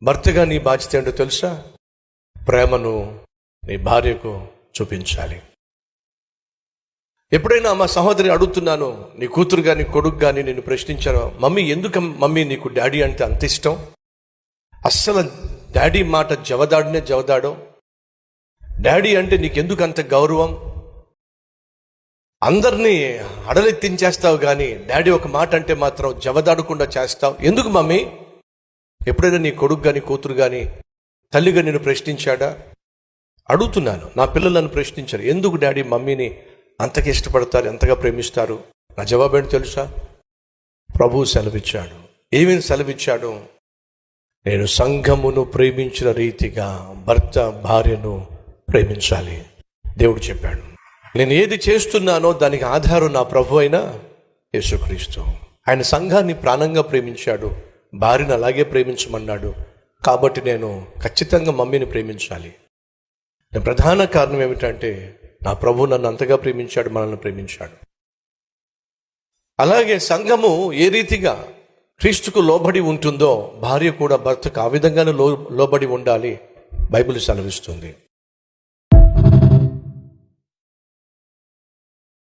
భర్తగా నీ బాధ్యత ఏంటో తెలుసా? ప్రేమను నీ భార్యకు చూపించాలి. ఎప్పుడైనా మా సహోదరి అడుగుతున్నాను, నీ కూతురు కానీ కొడుకు కానీ నేను ప్రశ్నించాను, మమ్మీ ఎందుకు మమ్మీ నీకు డాడీ అంటే అంత ఇష్టం? అస్సలు డాడీ మాట జవదాడో. డాడీ అంటే నీకెందుకు అంత గౌరవం? అందరినీ అడలెత్తించేస్తావు కానీ డాడీ ఒక మాట అంటే మాత్రం జవదాడకుండా చేస్తావు, ఎందుకు మమ్మీ? ఎప్పుడైనా నీ కొడుకు కానీ కూతురు కానీ తల్లిగా నేను ప్రశ్నించాడా? అడుగుతున్నాను. నా పిల్లలు నన్ను ప్రశ్నించారు, ఎందుకు డాడీ మమ్మీని అంతగా ఇష్టపడతారు, ఎంతగా ప్రేమిస్తారు? నా జవాబు ఏంటి తెలుసా? ప్రభువు సెలవిచ్చాడు. ఏమేమి సెలవిచ్చాడు? నేను సంఘమును ప్రేమించిన రీతిగా భర్త భార్యను ప్రేమించాలి. దేవుడు చెప్పాడు. నేను ఏది చేస్తున్నానో దానికి ఆధారం నా ప్రభు అయిన యేసుక్రీస్తు. ఆయన సంఘాన్ని ప్రాణంగా ప్రేమించాడు, భార్యను అలాగే ప్రేమించమన్నాడు. కాబట్టి నేను ఖచ్చితంగా మమ్మీని ప్రేమించాలి. ప్రధాన కారణం ఏమిటంటే నా ప్రభు నన్ను అంతగా ప్రేమించాడు, మనల్ని ప్రేమించాడు. అలాగే సంఘము ఏ రీతిగా క్రీస్తుకు లోబడి ఉంటుందో భార్య కూడా భర్తకు ఆ విధంగానే లోబడి ఉండాలి బైబిల్ సెలవిస్తుంది.